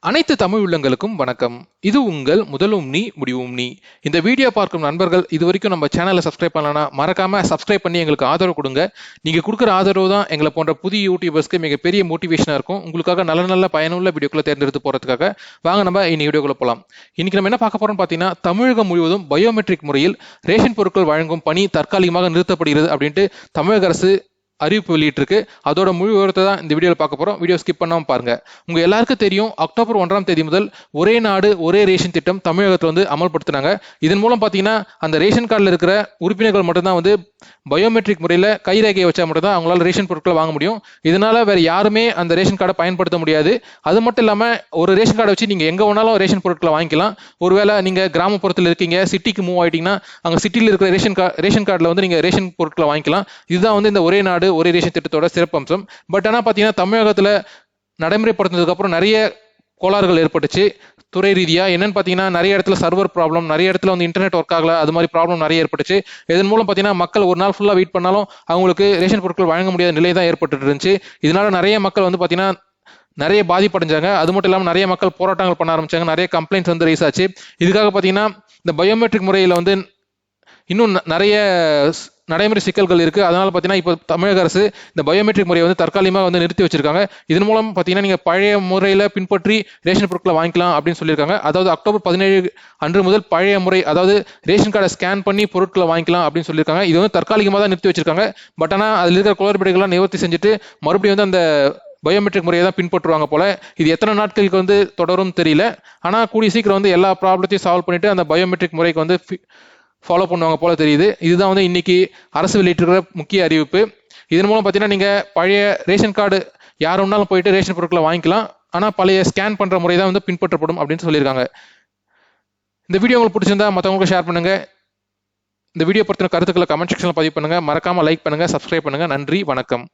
அனைத்து தமிழ் உள்ளங்களுக்கும் வணக்கம். இது உங்கள் முதலும் நீ முடிவும் நீ. இந்த வீடியோ பார்க்கும் நண்பர்கள் இது வரைக்கும் நம்ம சேனலை சப்ஸ்கிரைப் பண்ணலனா மறக்காம சப்ஸ்கிரைப் பண்ணி எங்களுக்கு ஆதரவு கொடுங்க. நீங்க கொடுக்குற ஆதரவு தான் எங்களை போன்ற புதிய யூடியூபர்ஸ்க்கு மிகப்பெரிய மோட்டிவேஷனா இருக்கும். உங்களுக்காக நல்ல நல்ல பயனுள்ள வீடியோக்களை தேர்ந்தெடுத்து போறதுக்காக வாங்க நம்ம இன்னைக்கு வீடியோக்குள்ள போலாம். இன்னைக்கு நம்ம என்ன பார்க்க போறோம்னு பார்த்தீங்கன்னா, தமிழகம் முழுவதும் பயோமெட்ரிக் முறையில் ரேஷன் பொருட்கள் வழங்கும் பணி தற்காலிகமாக நிறுத்தப்படுகிறது அப்படின்ட்டு தமிழக அரசு அறிவிப்பு வெளியிட்டிருக்கு. அதோட முழு விவரத்தை தான் இந்த வீடியோவில் பார்க்க போறோம். வீடியோ ஸ்கிப் பண்ணாம பாருங்க. உங்க எல்லாருக்கும் தெரியும், அக்டோபர் 1ஆம் தேதி முதல் ஒரே நாடு ஒரே ரேஷன் திட்டம் தமிழகத்தில் அமல்படுத்தினாங்க. இதன் மூலம் பார்த்தீங்கன்னா, அந்த ரேஷன் கார்டில் இருக்கிற உறுப்பினர்கள் மட்டும்தான் பயோமெட்ரிக் முறையில் கைரேகையை வச்சா மட்டும்தான் அவங்களால ரேஷன் பொருட்களை வாங்க முடியும். இதனால வேற யாருமே அந்த ரேஷன் கார்டை பயன்படுத்த முடியாது. அது மட்டும் இல்லாம ஒரு ரேஷன் கார்டை வச்சு நீங்க எங்க வேணாலும் ரேஷன் பொருட்களை வாங்கிக்கலாம். ஒருவேளை நீங்க கிராமப்புறத்தில் இருக்கீங்க, சிட்டிக்கு மூவ் ஆயிட்டீங்கன்னா அங்க சிட்டியில் இருக்கிற ரேஷன் கார்டில் நீங்க ரேஷன் பொருட்களை வாங்கிக்கலாம். இதுதான் இந்த ஒரே நாடு ஒரே ரேஷன் திட்டத்தோட சிறப்பம்சம். பட் ஆனா பாத்தீங்கன்னா, தமிழகத்துல நடைமுறைப்படுத்தினதுக்கு அப்புறம் நிறைய கோளாறுகள் ஏற்பட்டுச்சு துறை ரீதியா. என்னன்னு பாத்தீங்கன்னா, நிறைய இடத்துல சர்வர் ப்ராப்ளம், நிறைய இடத்துல இன்டர்நெட் ஒர்க் ஆகல, அது மாதிரி ப்ராப்ளம் நிறைய ஏற்பட்டுச்சு. இதன் மூலம் பாத்தீங்கன்னா, மக்கள் ஒரு நாள் ஃபுல்லா வெயிட் பண்ணாலும் அவங்களுக்கு ரேஷன் பொருட்கள் வழங்க முடியாத நிலை தான் ஏற்பட்டு இருந்துச்சு. இதனால நிறைய மக்கள் பாத்தீங்கன்னா நிறைய பாதிப்படைஞ்சாங்க. அது மட்டும் இல்லாமல் நிறைய மக்கள் போராட்டங்கள் பண்ண ஆரம்பிச்சாங்க. நிறைய கம்ப்ளைண்ட்ஸ் ரைஸ் ஆச்சு. இதுக்காக பாத்தீங்கன்னா, இந்த பயோமெட்ரிக் முறையில இன்னும் நிறைய நடைமுறை சிக்கல்கள் இருக்கு. அதனால பாத்தீங்கன்னா, இப்போ தமிழக அரசு இந்த பயோமெட்ரிக் முறையை தற்காலிகமாக நிறுத்தி வச்சிருக்காங்க. இதன் மூலம் பாத்தீங்கன்னா, நீங்க பழைய முறையில பின்பற்றி ரேஷன் பொருட்களை வாங்கிக்கலாம் அப்படின்னு சொல்லியிருக்காங்க. அதாவது அக்டோபர் 17 அன்று முதல் பழைய முறை, அதாவது ரேஷன் கார்டை ஸ்கேன் பண்ணி பொருட்களை வாங்கிக்கலாம் அப்படின்னு சொல்லியிருக்காங்க. இது தற்காலிகமாக தான் நிறுத்தி வச்சிருக்காங்க. பட் ஆனா அதுல இருக்கிற குளறுபடிகள்லாம் நிவர்த்தி செஞ்சுட்டு மறுபடியும் அந்த பயோமெட்ரிக் முறையை தான் பின்பற்றுவாங்க போல. இது எத்தனை நாட்களுக்கு தொடரும் தெரியல. ஆனா கூடிய சீக்கிரம் எல்லா ப்ராப்ளத்தையும் சால்வ் பண்ணிட்டு அந்த பயோமெட்ரிக் முறைக்கு ஃபாலோ பண்ணுவாங்க போல தெரியுது. இதுதான் இன்னைக்கு அரசு வெளியிட்டிருக்கிற முக்கிய அறிவிப்பு. இதன் மூலம் பார்த்தீங்கன்னா, நீங்க பழைய ரேஷன் கார்டு யார் வேணாலும் போயிட்டு ரேஷன் பொருட்களை வாங்கிக்கலாம். ஆனா பழைய ஸ்கேன் பண்ற முறை தான் பின்பற்றப்படும் அப்படின்னு சொல்லியிருக்காங்க. இந்த வீடியோ உங்களுக்கு பிடிச்சிருந்தா மற்றவங்களுக்கு ஷேர் பண்ணுங்க. இந்த வீடியோ பற்றின கருத்துக்களை கமெண்ட் செக்ஷன்ல பதிவு பண்ணுங்க. மறக்காம லைக் பண்ணுங்க, சப்ஸ்கிரைப் பண்ணுங்க. நன்றி, வணக்கம்.